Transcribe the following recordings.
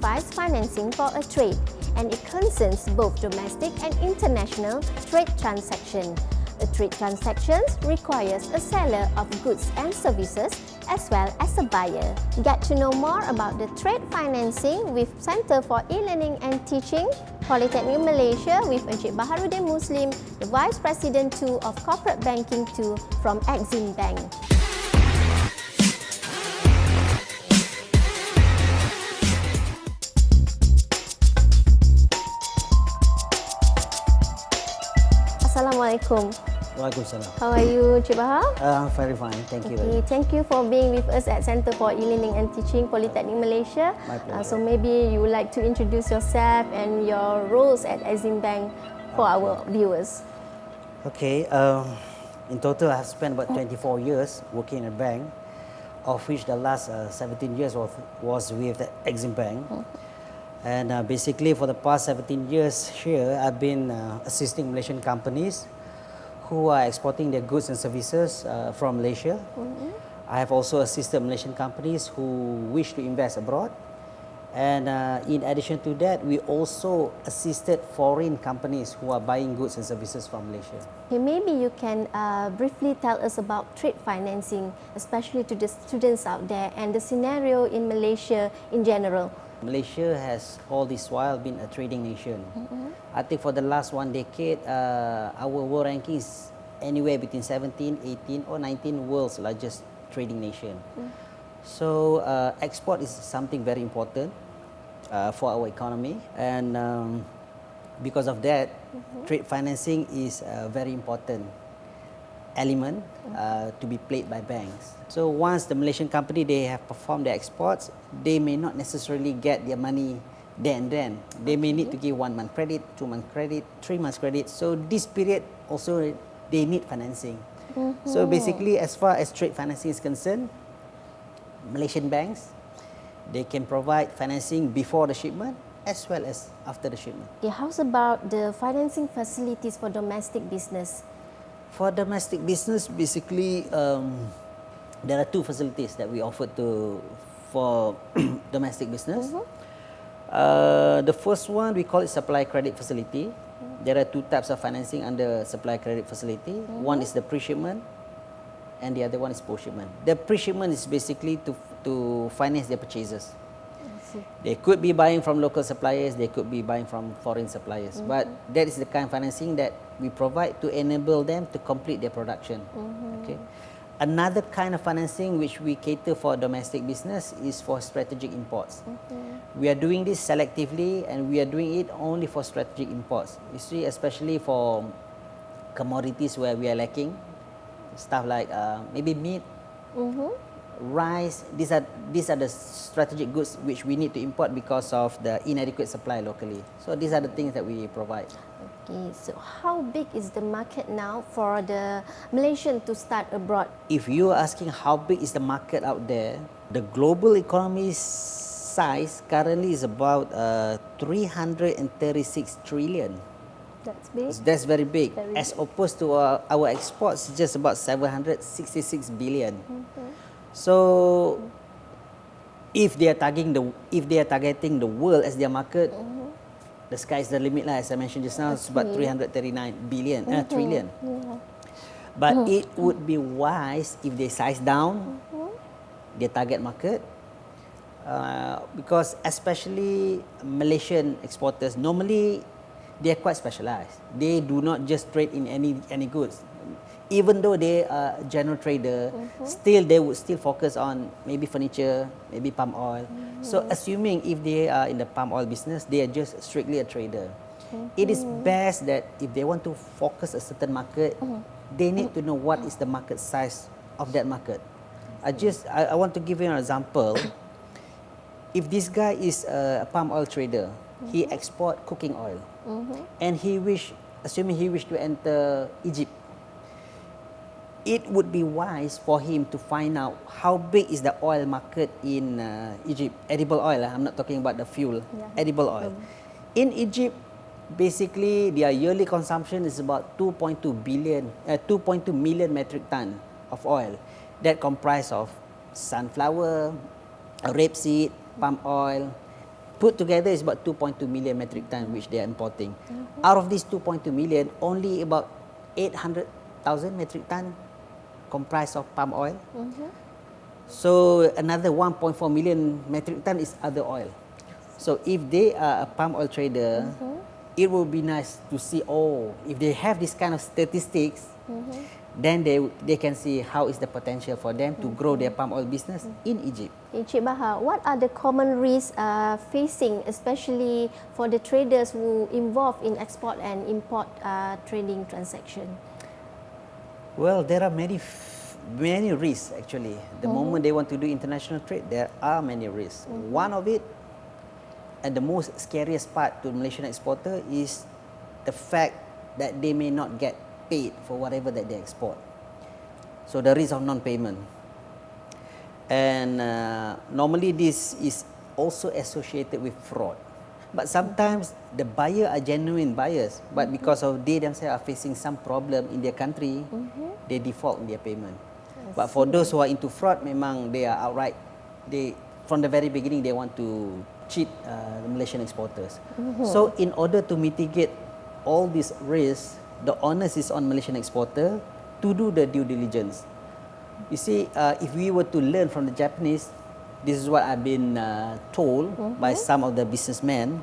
provides financing for a trade, and it concerns both domestic and international trade transactions. A trade transaction requires a seller of goods and services as well as a buyer. Get to know more about the trade financing with Center for E-Learning and Teaching, Polytechnic Malaysia with Encik Baharudin Muslim, the Vice President 2 of Corporate Banking 2 from Exim Bank. Assalamualaikum. Waalaikumsalam. How are you, Encik Bahar? I'm very fine, thank you. Okay, thank you for being with us at Center for E-Learning and Teaching, Polytechnic Malaysia. My pleasure. So maybe you would like to introduce yourself and your roles at Exim Bank for our viewers. Okay, in total I have spent about 24 years working in a bank, of which the last 17 years was with the Exim Bank. And basically for the past 17 years here, I've been assisting Malaysian companies who are exporting their goods and services from Malaysia. I have also assisted Malaysian companies who wish to invest abroad. And in addition to that, we also assisted foreign companies who are buying goods and services from Malaysia. Okay, maybe you can briefly tell us about trade financing, especially to the students out there, and the scenario in Malaysia in general. Malaysia has all this while been a trading nation. I think for the last 1 decade, our world ranking is anywhere between 17, 18 or 19 world's largest trading nation. So export is something very important for our economy, and because of that, trade financing is a very important element to be played by banks. So once the Malaysian company, they have performed their exports, they may not necessarily get their money then. They may need to give 1 month credit, 2 month credit, 3 months credit. So this period also they need financing. So basically, as far as trade financing is concerned, Malaysian banks, they can provide financing before the shipment as well as after the shipment. Okay, how's about the financing facilities for domestic business? For domestic business, basically, there are 2 facilities that we offer for domestic business. The first one, we call it supply credit facility. There are 2 types of financing under supply credit facility. One is the pre-shipment, and the other one is post-shipment. The pre-shipment is basically to finance their purchases. They could be buying from local suppliers, they could be buying from foreign suppliers. But that is the kind of financing that we provide to enable them to complete their production. Okay. Another kind of financing which we cater for domestic business is for strategic imports. We are doing this selectively, and we are doing it only for strategic imports. You see, especially for commodities where we are lacking, stuff like maybe meat, rice. These are the strategic goods which we need to import because of the inadequate supply locally. So these are the things that we provide. Okay, so how big is the market now for the Malaysian to start abroad? If you are asking how big is the market out there, the global economy size currently is about 336 trillion. That's big. That's very big. Very as big. opposed to our exports, just about 766 billion. So if they are targeting the world as their market, the sky is the limit lah. As I mentioned just now, it's about 339 billion trillion. But it would be wise if they size down their target market, because especially Malaysian exporters, normally they are quite specialized. They do not just trade in any goods. Even though they are a general trader, still they would still focus on maybe furniture, maybe palm oil. So assuming if they are in the palm oil business, they are just strictly a trader. It is best that if they want to focus a certain market, they need to know what is the market size of that market. I want to give you an example. If this guy is a palm oil trader, he export cooking oil, and assuming he wish to enter Egypt, it would be wise for him to find out how big is the oil market in Egypt. Edible oil, I'm not talking about the fuel, edible oil. In Egypt, basically their yearly consumption is about 2.2 million metric ton of oil. That comprise of sunflower, rapeseed, palm oil, put together is about 2.2 million metric ton which they are importing. Out of these 2.2 million, only about 800,000 metric ton comprised of palm oil. So another 1.4 million metric ton is other oil. So if they are a palm oil trader, it will be nice to see, oh, if they have this kind of statistics, then they can see how is the potential for them to grow their palm oil business in Egypt. Encik Bahar, what are the common risks facing, especially for the traders who involved in export and import trading transaction? Well, there are many risks actually. The moment they want to do international trade, there are many risks. One of it, and the most scariest part to Malaysian exporter, is the fact that they may not get paid for whatever that they export. So the risk of non-payment. And normally this is also associated with fraud. But sometimes the buyer are genuine buyers, but because of they themselves are facing some problem in their country, they default in their payment. But for those who are into fraud, memang they are outright, from the very beginning they want to cheat the Malaysian exporters. So in order to mitigate all these risks, the onus is on Malaysian exporter to do the due diligence. You see, if we were to learn from the Japanese, this is what I've been told by some of the businessmen.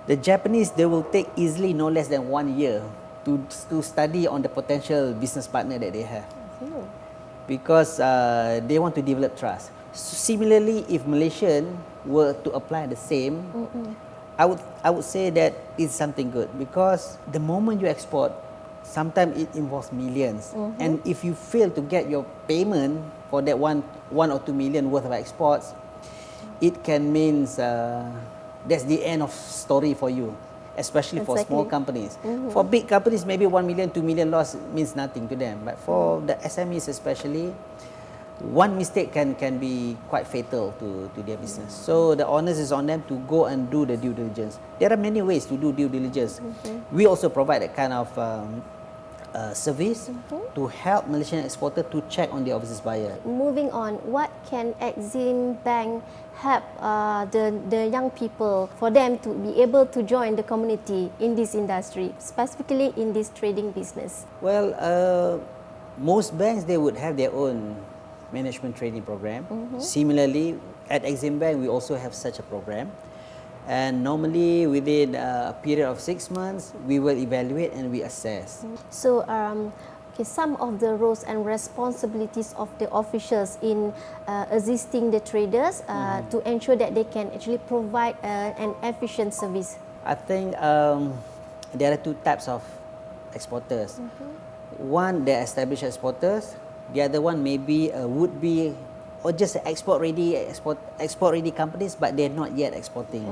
The Japanese, they will take easily no less than 1 year to study on the potential business partner that they have. Because they want to develop trust. So similarly, if Malaysian were to apply the same, I would say that it's something good, because the moment you export, sometimes it involves millions. And if you fail to get your payment for that one or 2 million worth of exports, it can mean that's the end of story for you, especially for small companies. For big companies, maybe 1 million, 2 million loss means nothing to them. But for the SMEs especially, one mistake can be quite fatal to their business. So the onus is on them to go and do the due diligence. There are many ways to do due diligence. We also provide that kind of service to help Malaysian exporter to check on the overseas buyer. Moving on, what can Exim Bank help the young people for them to be able to join the community in this industry, specifically in this trading business? Well, most banks, they would have their own management training program. Similarly, at Exim Bank, we also have such a program. And normally, within a period of 6 months, we will evaluate and we assess. So, some of the roles and responsibilities of the officials in assisting the traders to ensure that they can actually provide an efficient service. I think there are two types of exporters. One, they're established exporters. The other one maybe would be or just export ready companies, but they're not yet exporting.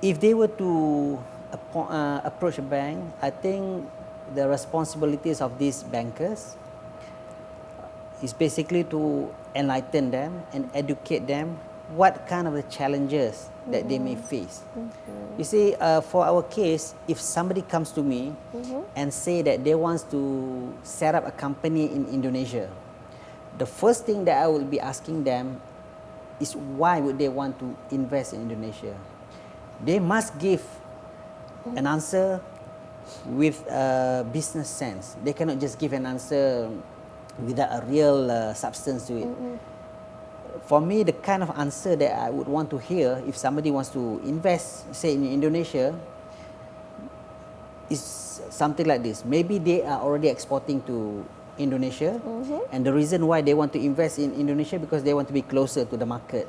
If they were to approach a bank, I think the responsibilities of these bankers is basically to enlighten them and educate them what kind of the challenges that they may face. You see, for our case, if somebody comes to me and say that they want to set up a company in Indonesia, the first thing that I will be asking them is why would they want to invest in Indonesia? They must give an answer with business sense. They cannot just give an answer without a real substance to it. For me, the kind of answer that I would want to hear if somebody wants to invest, say in Indonesia, is something like this. Maybe they are already exporting to Indonesia, and the reason why they want to invest in Indonesia because they want to be closer to the market.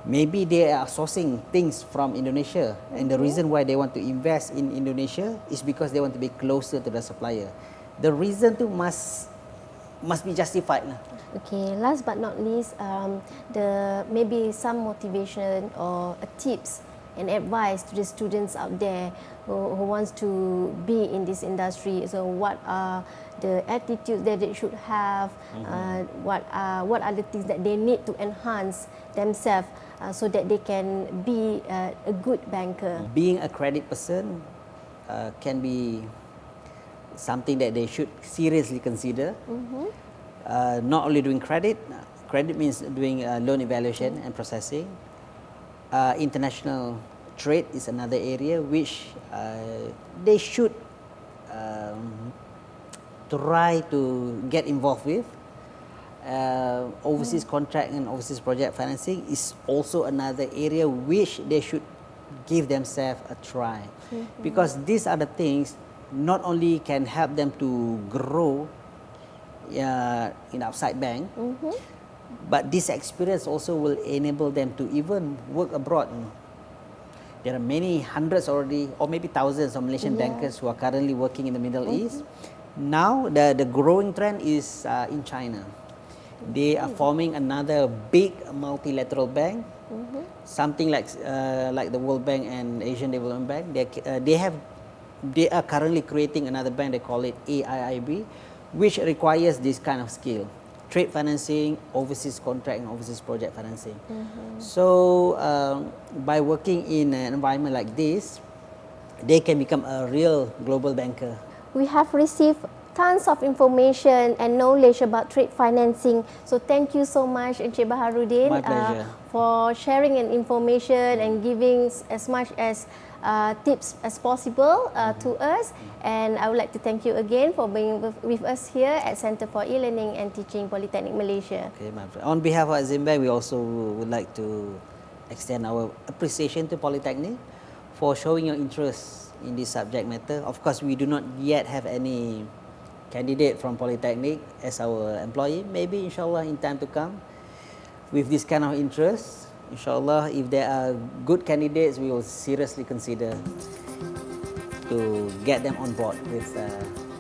Maybe they are sourcing things from Indonesia, and the reason why they want to invest in Indonesia is because they want to be closer to the supplier. The reason to must be justified. Okay, last but not least, maybe some motivation or tips and advice to the students out there who wants to be in this industry. So what are the attitudes that they should have? What are the things that they need to enhance themselves so that they can be a good banker? Being a credit person can be something that they should seriously consider. Not only doing credit credit means doing loan evaluation and processing. International trade is another area which they should try to get involved with. Overseas contract and overseas project financing is also another area which they should give themselves a try, because these are the things not only can help them to grow in outside bank, but this experience also will enable them to even work abroad. There are many hundreds already, or maybe thousands of Malaysian bankers who are currently working in the Middle East. Now the growing trend is in China. They are forming another big multilateral bank, something like the World Bank and Asian Development Bank. They are currently creating another bank. They call it AIIB, which requires this kind of skill: trade financing, overseas contract, and overseas project financing. So by working in an environment like this, they can become a real global banker. We have received tons of information and knowledge about trade financing. So thank you so much, Encik Baharudin, My pleasure. for sharing an information and giving as much as tips as possible to us. And I would like to thank you again for being with us here at Center for E-Learning and Teaching, Polytechnic Malaysia. Okay, my pleasure. On behalf of Exim Bank, we also would like to extend our appreciation to Polytechnic for showing your interest in this subject matter. Of course, we do not yet have any candidate from Polytechnic as our employee. Maybe inshallah in time to come, with this kind of interest, inshallah if there are good candidates, we will seriously consider to get them on board with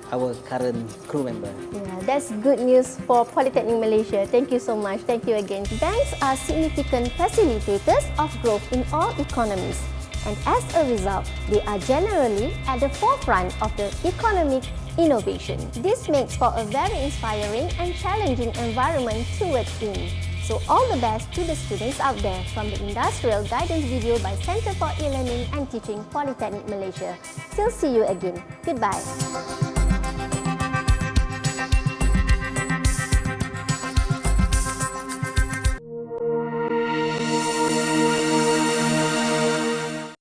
our current crew member. Yeah, that's good news for Polytechnic Malaysia. Thank you so much. Thank you again. Banks are significant facilitators of growth in all economies. And as a result, they are generally at the forefront of the economic innovation. This makes for a very inspiring and challenging environment to work in. So all the best to the students out there from the Industrial Guidance video by Center for E-Learning and Teaching, Polytechnic Malaysia. Till see you again. Goodbye.